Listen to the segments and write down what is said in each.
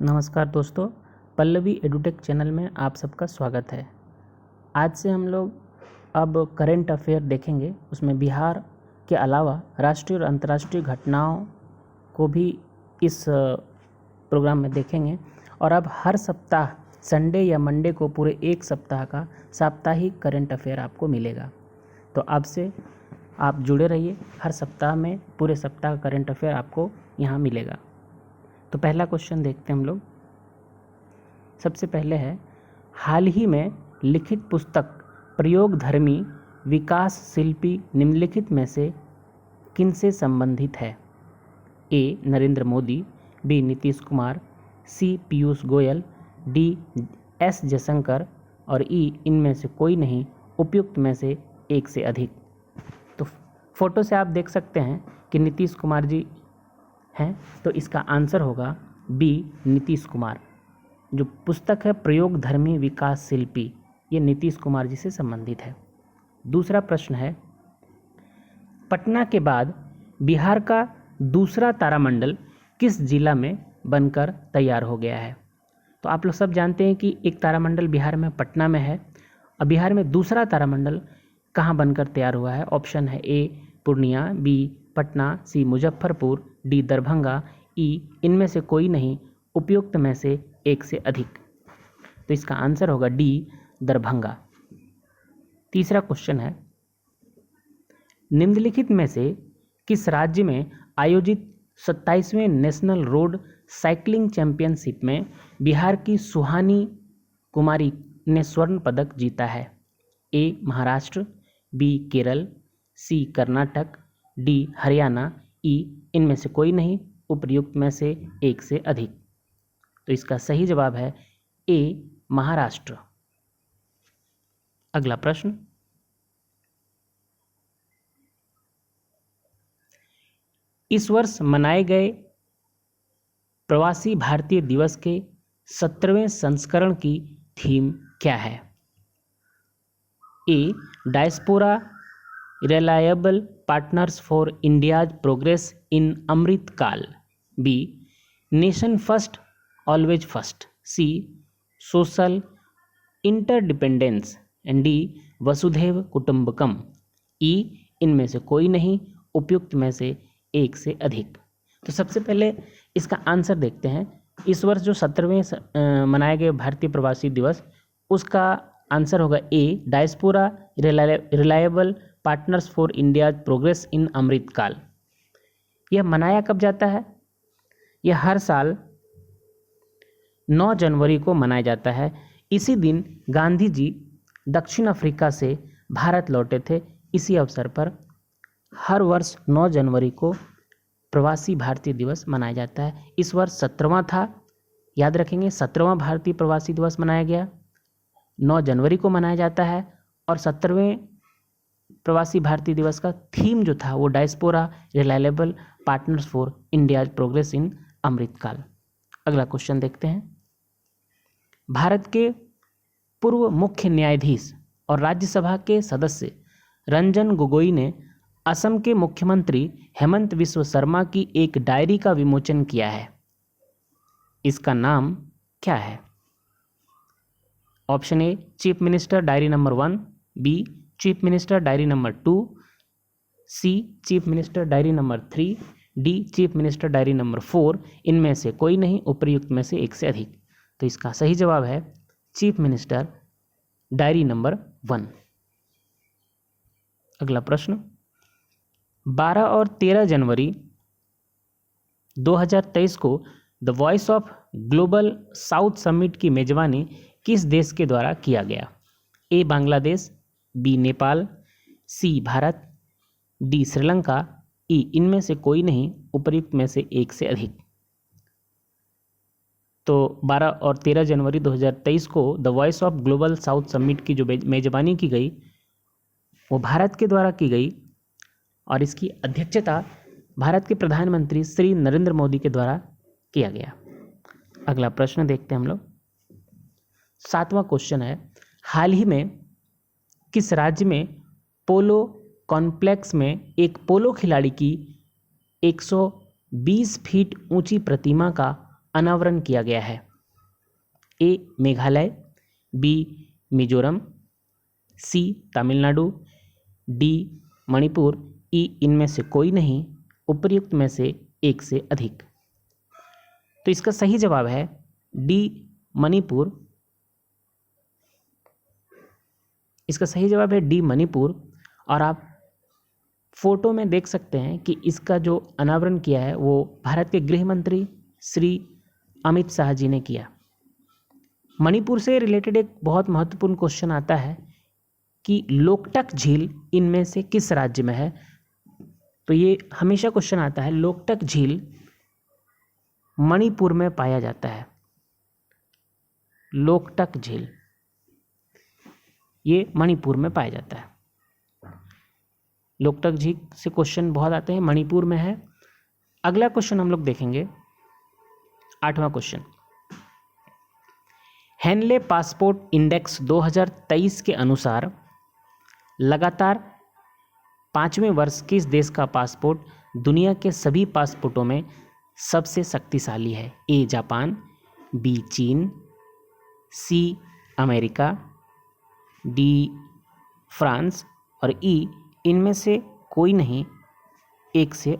नमस्कार दोस्तों, Pallavi edutech channel में आप सबका स्वागत है। आज से हम लोग अब करंट अफेयर देखेंगे। उसमें बिहार के अलावा राष्ट्रीय और अंतर्राष्ट्रीय घटनाओं को भी इस प्रोग्राम में देखेंगे। और अब हर सप्ताह संडे या मंडे को पूरे एक सप्ताह का साप्ताहिक करंट अफेयर आपको मिलेगा। तो अब से आप जुड़े रहिए, हर सप्ताह में पूरे सप्ताह का करंट अफेयर आपको यहाँ मिलेगा। तो पहला क्वेश्चन देखते हैं हम लोग। सबसे पहले है, हाल ही में लिखित पुस्तक प्रयोगधर्मी विकास शिल्पी निम्नलिखित में से किनसे संबंधित है? ए. नरेंद्र मोदी, बी. नीतीश कुमार, सी. पीयूष गोयल, डी. एस. जयशंकर और ई. इनमें से कोई नहीं, उपयुक्त में से एक से अधिक। तो फोटो से आप देख सकते हैं कि नीतीश कुमार जी हैं, तो इसका आंसर होगा बी. नीतीश कुमार। जो पुस्तक है प्रयोगधर्मी विकास शिल्पी, ये नीतीश कुमार जी से संबंधित है। दूसरा प्रश्न है, पटना के बाद बिहार का दूसरा तारामंडल किस जिला में बनकर तैयार हो गया है? तो आप लोग सब जानते हैं कि एक तारामंडल बिहार में पटना में है। अब बिहार में दूसरा तारामंडल कहाँ बनकर तैयार हुआ है? ऑप्शन है ए. पूर्णिया, बी. पटना, सी. मुजफ्फरपुर, डी. दरभंगा, ई. इनमें से कोई नहीं, उपयुक्त में से एक से अधिक। तो इसका आंसर होगा डी. दरभंगा। तीसरा क्वेश्चन है, निम्नलिखित में से किस राज्य में आयोजित 27वें नेशनल रोड साइकिलिंग चैंपियनशिप में बिहार की सुहानी कुमारी ने स्वर्ण पदक जीता है? ए. महाराष्ट्र, बी. केरल, सी. कर्नाटक, डी. हरियाणा, ई. इनमें से कोई नहीं, उपयुक्त में से एक से अधिक। तो इसका सही जवाब है ए. महाराष्ट्र। अगला प्रश्न, इस वर्ष मनाए गए प्रवासी भारतीय दिवस के 17वें संस्करण की थीम क्या है? A. Diaspora reliable partners for India's progress in Amrit Kaal, B. Nation first always first, C. Social interdependence and D. Vasudhaiva Kutumbakam, ई. इनमें से कोई नहीं, उपयुक्त में से एक से अधिक। तो सबसे पहले इसका आंसर देखते हैं। इस वर्ष जो 17वें मनाए गए भारतीय प्रवासी दिवस, उसका आंसर होगा A. Diaspora reliable partners for India's progress in Amrit Kaal. यह मनाया कब जाता है? यह हर साल 9 जनवरी को मनाया जाता है। इसी दिन गांधी जी दक्षिण अफ्रीका से भारत लौटे थे। इसी अवसर पर हर वर्ष 9 जनवरी को प्रवासी भारतीय दिवस मनाया जाता है। इस वर्ष 17वां था, याद रखेंगे, 17वां भारतीय प्रवासी दिवस मनाया गया, 9 जनवरी को मनाया जाता है। और 17वें प्रवासी भारतीय दिवस का थीम जो था वो diaspora reliable partners for India's progress in Amrit Kaal. अगला क्वेश्चन देखते हैं। भारत के पूर्व मुख्य न्यायाधीश और राज्यसभा के सदस्य रंजन गोगोई ने असम के मुख्यमंत्री हेमंत बिस्वा शर्मा की एक डायरी का विमोचन किया है। इसका नाम क्या है? Option A. Chief minister diary number 1, B. Chief minister diary number 2, C. Chief minister diary number 3, D. Chief minister diary number 4। इनमें से कोई नहीं, उपयुक्त में से एक से अधिक। तो इसका सही जवाब है चीफ मिनिस्टर डायरी नंबर 1। अगला प्रश्न, 12 और 13 जनवरी 2023 को the voice of global south summit की मेजबानी किस देश के द्वारा किया गया? ए. बांग्लादेश, बी. नेपाल, सी. भारत, डी. श्रीलंका, ई. इनमें से कोई नहीं, उपयुक्त में से एक से अधिक। तो 12 और 13 जनवरी 2023 को the voice of global south summit की जो मेजबानी की गई वो भारत के द्वारा की गई और इसकी अध्यक्षता भारत के प्रधानमंत्री श्री नरेंद्र मोदी के द्वारा किया गया। अगला प्रश्न देखते हैं हम लोग। 7वां क्वेश्चन है, हाल ही में किस राज्य में पोलो कॉम्प्लेक्स में एक पोलो खिलाड़ी की 120 फीट ऊंची प्रतिमा का अनावरण किया गया है? ए मेघालय, बी मिजोरम, सी तमिलनाडु, डी मणिपुर, ई इनमें से कोई नहीं, उपर्युक्त में से एक से अधिक। तो इसका सही जवाब है डी मणिपुर। इसका सही जवाब है डी मणिपुर। और आप फोटो में देख सकते हैं कि इसका जो अनावरण किया है वो भारत के गृह मंत्री श्री अमित शाह जी ने किया। मणिपुर से रिलेटेड एक बहुत महत्वपूर्ण क्वेश्चन आता है कि लोकटक झील इनमें से किस राज्य में है? तो ये हमेशा क्वेश्चन आता है। लोकटक झील मणिपुर में पाया जाता है। लोकटक झील ये मणिपुर में पाया जाता है। लोकटक झील से क्वेश्चन बहुत आते हैं, मणिपुर में है। अगला क्वेश्चन हम लोग देखेंगे, 8वां क्वेश्चन। हेनले पासपोर्ट इंडेक्स 2023 के अनुसार लगातार 5वें वर्ष किस देश का पासपोर्ट दुनिया के सभी पासपोर्टों में सबसे शक्तिशाली है? ए जापान, बी चीन, सी अमेरिका, डी फ्रांस और ई इनमें से कोई नहीं, एक से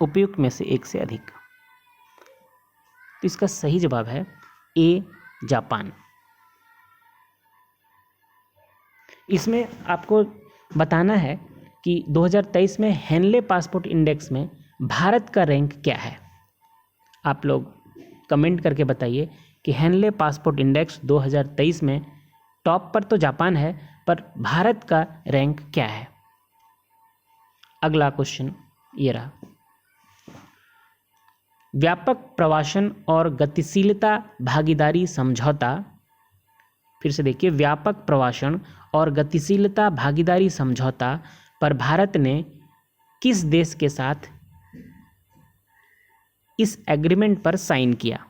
उपयुक्त में से एक से अधिक। तो इसका सही जवाब है ए जापान। इसमें आपको बताना है कि 2023 में हेनले पासपोर्ट इंडेक्स में भारत का रैंक क्या है। आप लोग कमेंट करके बताइए कि हेनले पासपोर्ट इंडेक्स 2023 में टॉप पर तो जापान है, पर भारत का रैंक क्या है? अगला क्वेश्चन ये रहा। व्यापक प्रवासन और गतिशीलता भागीदारी समझौता, फिर से देखिए, व्यापक प्रवासन और गतिशीलता भागीदारी समझौता पर भारत ने किस देश के साथ इस एग्रीमेंट पर साइन किया?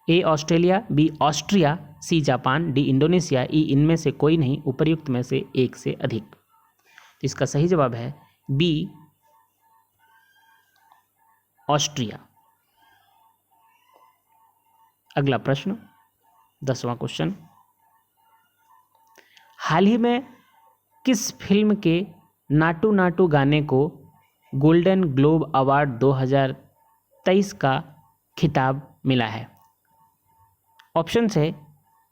A Australia, B Austria, C Japan, D Indonesia, E इनमें से कोई नहीं, उपर्युक्त में से एक से अधिक। तो इसका सही जवाब है बी ऑस्ट्रिया। अगला प्रश्न, 10वां क्वेश्चन। हाल ही में किस फिल्म के नाटू नाटू गाने को गोल्डन ग्लोब अवार्ड 2023 का खिताब मिला है? ऑप्शन है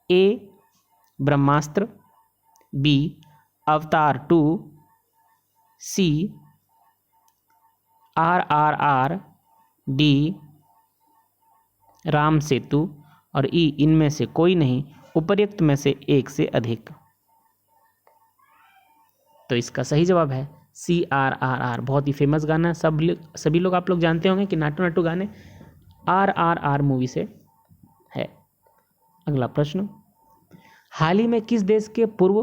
ए ब्रह्मास्त्र, बी अवतार 2, सी RRR, डी राम सेतु और ई इनमें से कोई नहीं, उपर्युक्त में से एक से अधिक। तो इसका सही जवाब है CRRR। बहुत ही फेमस गाना, सभी लोग आप लोग जानते होंगे कि नाटू नाटू गाने RRR मूवी से है। अगला प्रश्न, हाल ही में किस देश के पूर्व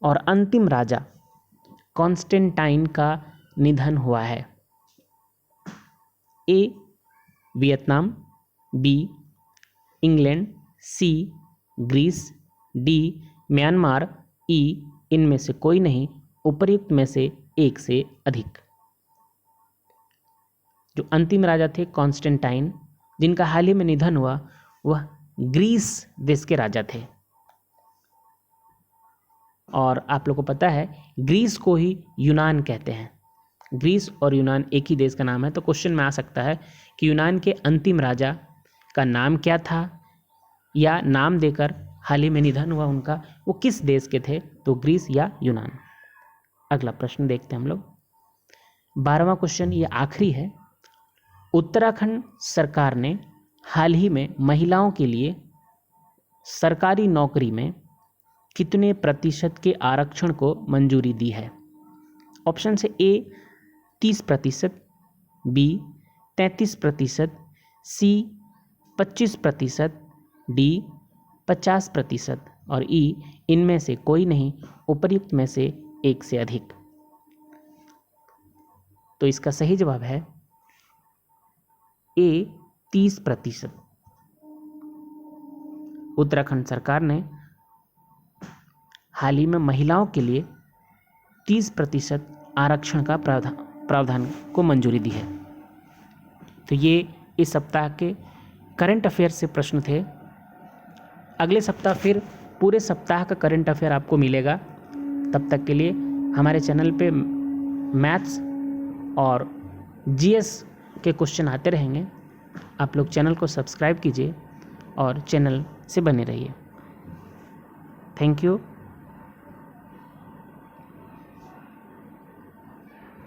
और अंतिम राजा कॉन्स्टेंटाइन का निधन हुआ है? ए वियतनाम, बी इंग्लैंड, सी ग्रीस, डी म्यांमार, ई इनमें से कोई नहीं, उपर्युक्त में से एक से अधिक। जो अंतिम राजा थे कॉन्स्टेंटाइन, जिनका हाल ही में निधन हुआ, वह ग्रीस देश के राजा थे। और आप लोगों को पता है ग्रीस को ही यूनान कहते हैं। ग्रीस और यूनान एक ही देश का नाम है। तो क्वेश्चन में आ सकता है कि यूनान के अंतिम राजा का नाम क्या था, या नाम देकर हाल ही में निधन हुआ उनका, वो किस देश के थे? तो ग्रीस या यूनान। अगला प्रश्न देखते हैं हम लोग, 12वां क्वेश्चन, ये आखिरी है। उत्तराखंड सरकार ने हाल ही में महिलाओं के लिए सरकारी नौकरी में कितने प्रतिशत के आरक्षण को मंजूरी दी है? ऑप्शन से ए 30%, बी 33%, सी 25%, डी 50% और ई इनमें से कोई नहीं, उपर्युक्त में से एक से अधिक। तो इसका सही जवाब है ए 30%। उत्तराखंड सरकार ने हाल ही में महिलाओं के लिए 30% आरक्षण का प्रावधान को मंजूरी दी है। तो ये इस सप्ताह के करंट अफेयर से प्रश्न थे। अगले सप्ताह फिर पूरे सप्ताह का करंट अफेयर आपको मिलेगा। तब तक के लिए हमारे चैनल पे मैथ्स और जीएस के क्वेश्चन आते रहेंगे। आप लोग चैनल को सब्सक्राइब कीजिए और चैनल से बने रहिए। Thank you.